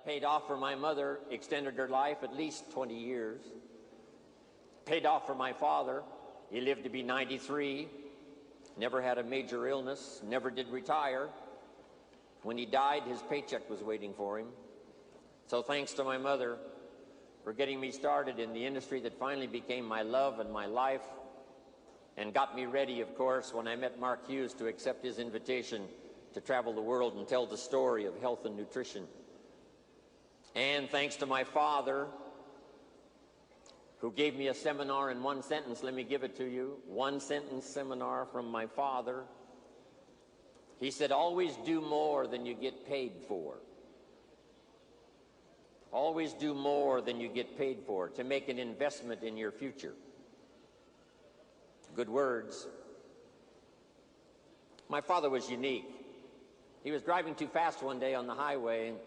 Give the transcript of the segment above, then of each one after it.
Paid off for my mother, extended her life at least 20 years. Paid off for my father. He lived to be 93, never had a major illness, never did retire. When he died, his paycheck was waiting for him. So thanks to my mother for getting me started in the industry that finally became my love and my life, and got me ready, of course, when I met Mark Hughes to accept his invitation to travel the world and tell the story of health and nutrition. And thanks to my father, who gave me a seminar in one sentence. Let me give it to you. One sentence seminar from my father. He said, always do more than you get paid for. Always do more than you get paid for, to make an investment in your future. Good words. My father was unique. He was driving too fast one day on the highway, and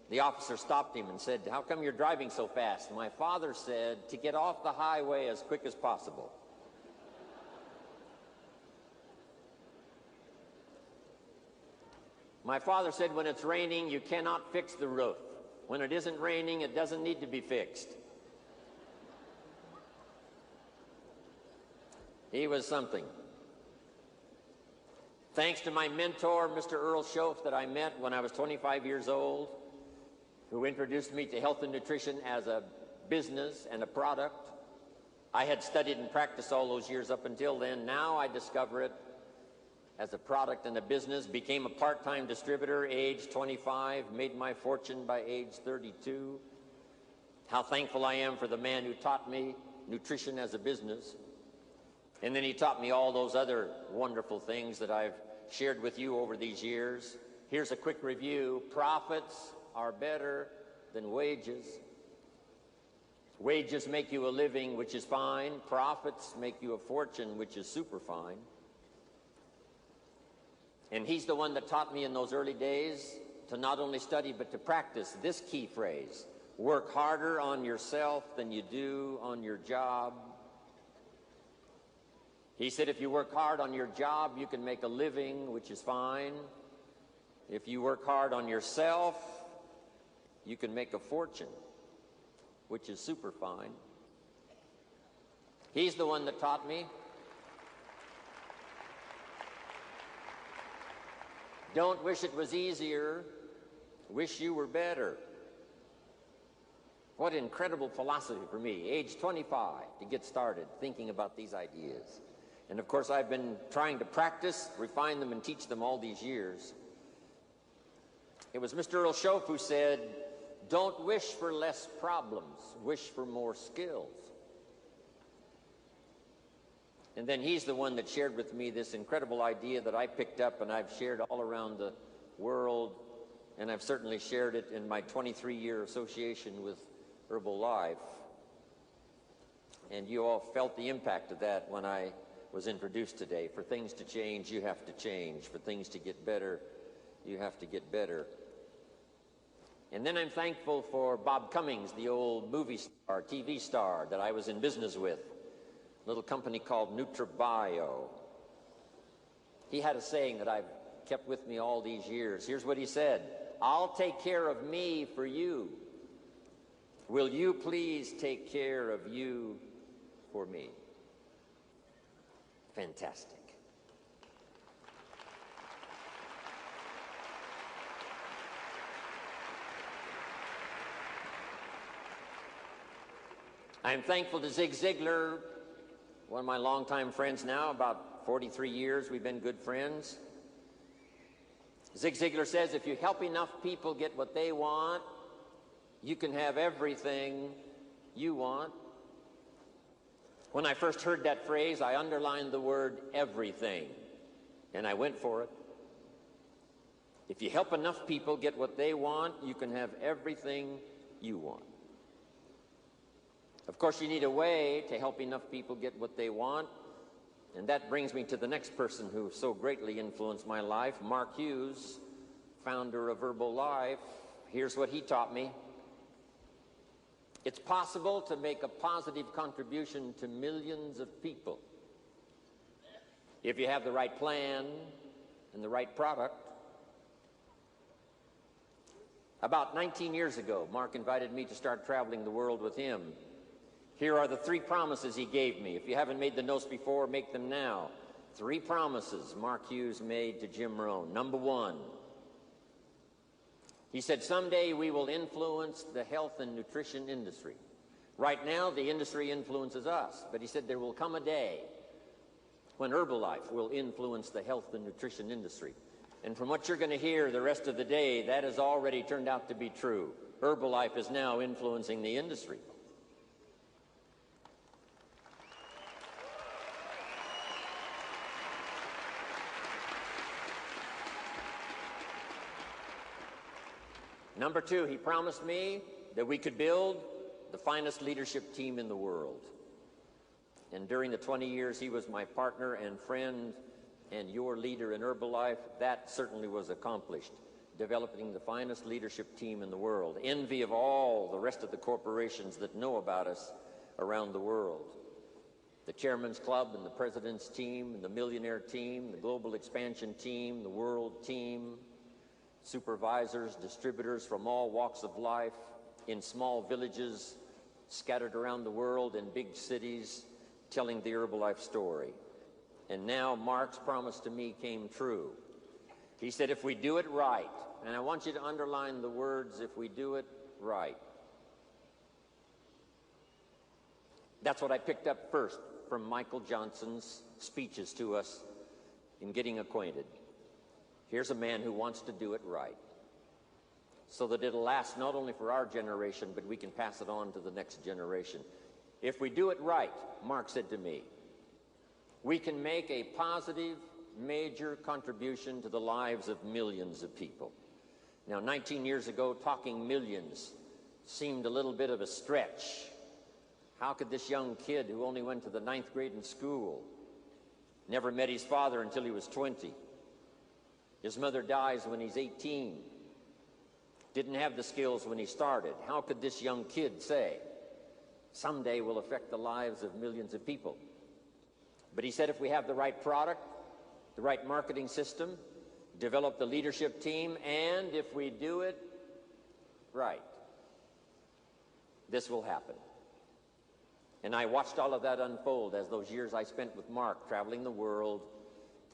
the officer stopped him and said, how come you're driving so fast? My father said, to get off the highway as quick as possible. My father said, when it's raining, you cannot fix the roof. When it isn't raining, it doesn't need to be fixed. He was something. Thanks to my mentor, Mr. Earl Schoaf, that I met when I was 25 years old, who introduced me to health and nutrition as a business and a product. I had studied and practiced all those years up until then. Now I discover it as a product and a business. Became a part-time distributor, age 25, made my fortune by age 32. How thankful I am for the man who taught me nutrition as a business. And then he taught me all those other wonderful things that I've shared with you over these years. Here's a quick review. Profits are better than wages. Wages make you a living, which is fine. Profits make you a fortune, which is super fine. And he's the one that taught me in those early days to not only study but to practice this key phrase: work harder on yourself than you do on your job. He said if you work hard on your job, you can make a living, which is fine. If you work hard on yourself, you can make a fortune, which is super fine. He's the one that taught me. Don't wish it was easier, wish you were better. What incredible philosophy for me, age 25, to get started thinking about these ideas. And of course, I've been trying to practice, refine them, and teach them all these years. It was Mr. Earl Schoaf who said, don't wish for less problems, wish for more skills. And then he's the one that shared with me this incredible idea that I picked up and I've shared all around the world, and I've certainly shared it in my 23-year association with Herbalife. And you all felt the impact of that when I was introduced today. For things to change, you have to change. For things to get better, you have to get better. And then I'm thankful for Bob Cummings, the old movie star, TV star that I was in business with, a little company called NutriBio. He had a saying that I've kept with me all these years. Here's what he said: I'll take care of me for you. Will you please take care of you for me? Fantastic. I'm thankful to Zig Ziglar, one of my longtime friends now, about 43 years we've been good friends. Zig Ziglar says, if you help enough people get what they want, you can have everything you want. When I first heard that phrase, I underlined the word everything, and I went for it. If you help enough people get what they want, you can have everything you want. Of course, you need a way to help enough people get what they want, and that brings me to the next person who so greatly influenced my life, Mark Hughes, founder of Herbalife. Here's what he taught me. It's possible to make a positive contribution to millions of people if you have the right plan and the right product. About 19 years ago, Mark invited me to start traveling the world with him. Here are the 3 promises he gave me. If you haven't made the notes before, make them now. 3 promises Mark Hughes made to Jim Rohn. Number 1, he said, someday we will influence the health and nutrition industry. Right now, the industry influences us, but he said there will come a day when Herbalife will influence the health and nutrition industry. And from what you're going to hear the rest of the day, that has already turned out to be true. Herbalife is now influencing the industry. Number 2, he promised me that we could build the finest leadership team in the world. And during the 20 years he was my partner and friend and your leader in Herbalife, that certainly was accomplished, developing the finest leadership team in the world, envy of all the rest of the corporations that know about us around the world. The Chairman's Club and the President's team and the Millionaire team, the Global Expansion team, the World team, supervisors, distributors from all walks of life, in small villages, scattered around the world, in big cities, telling the Herbalife story. And now Mark's promise to me came true. He said, if we do it right, and I want you to underline the words, if we do it right. That's what I picked up first from Michael Johnson's speeches to us in getting acquainted. Here's a man who wants to do it right, so that it'll last not only for our generation, but we can pass it on to the next generation. If we do it right, Mark said to me, we can make a positive, major contribution to the lives of millions of people. Now, 19 years ago, talking millions seemed a little bit of a stretch. How could this young kid who only went to the 9th grade in school, never met his father until he was 20, his mother dies when he's 18, didn't have the skills when he started, how could this young kid say, someday we'll affect the lives of millions of people? But he said if we have the right product, the right marketing system, develop the leadership team, and if we do it right, this will happen. And I watched all of that unfold as those years I spent with Mark, traveling the world,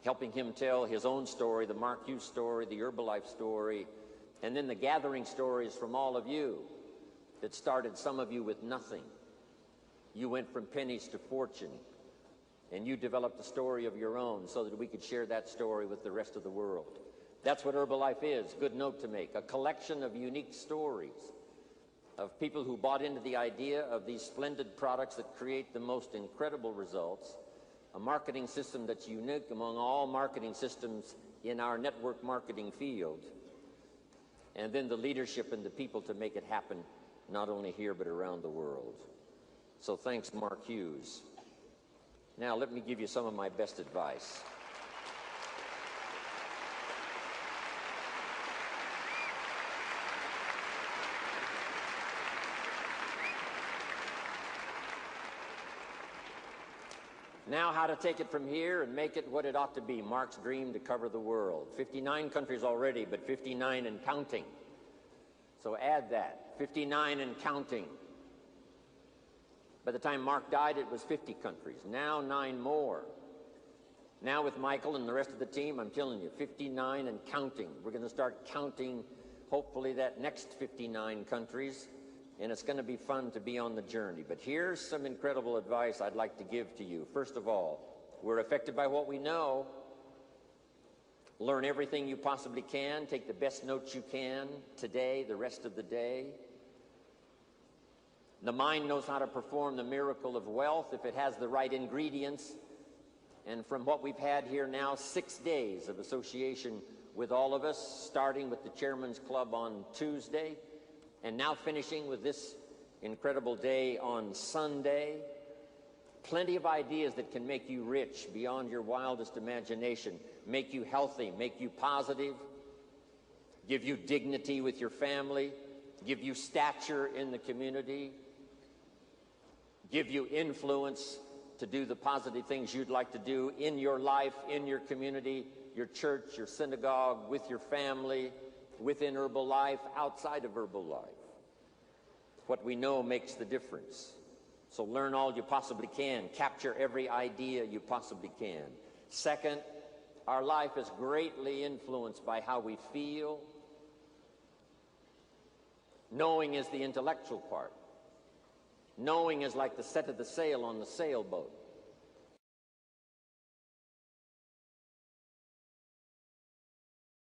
helping him tell his own story, the Mark Hughes story, the Herbalife story, and then the gathering stories from all of you that started, some of you, with nothing. You went from pennies to fortune, and you developed a story of your own so that we could share that story with the rest of the world. That's what Herbalife is, good note to make, a collection of unique stories of people who bought into the idea of these splendid products that create the most incredible results, a marketing system that's unique among all marketing systems in our network marketing field, and then the leadership and the people to make it happen, not only here but around the world. So thanks, Mark Hughes. Now let me give you some of my best advice. Now how to take it from here and make it what it ought to be, Mark's dream to cover the world. 59 countries already, but 59 and counting. So add that, 59 and counting. By the time Mark died, it was 50 countries. Now 9 more. Now with Michael and the rest of the team, I'm telling you, 59 and counting. We're going to start counting, hopefully, that next 59 countries, and it's going to be fun to be on the journey. But here's some incredible advice I'd like to give to you. First of all, we're affected by what we know. Learn everything you possibly can. Take the best notes you can today, the rest of the day. The mind knows how to perform the miracle of wealth if it has the right ingredients. And from what we've had here now, 6 days of association with all of us, starting with the Chairman's Club on Tuesday, and now finishing with this incredible day on Sunday, plenty of ideas that can make you rich beyond your wildest imagination, make you healthy, make you positive, give you dignity with your family, give you stature in the community, give you influence to do the positive things you'd like to do in your life, in your community, your church, your synagogue, with your family, within Herbalife, outside of Herbalife. What we know makes the difference. So learn all you possibly can. Capture every idea you possibly can. Second, our life is greatly influenced by how we feel. Knowing is the intellectual part. Knowing is like the set of the sail on the sailboat.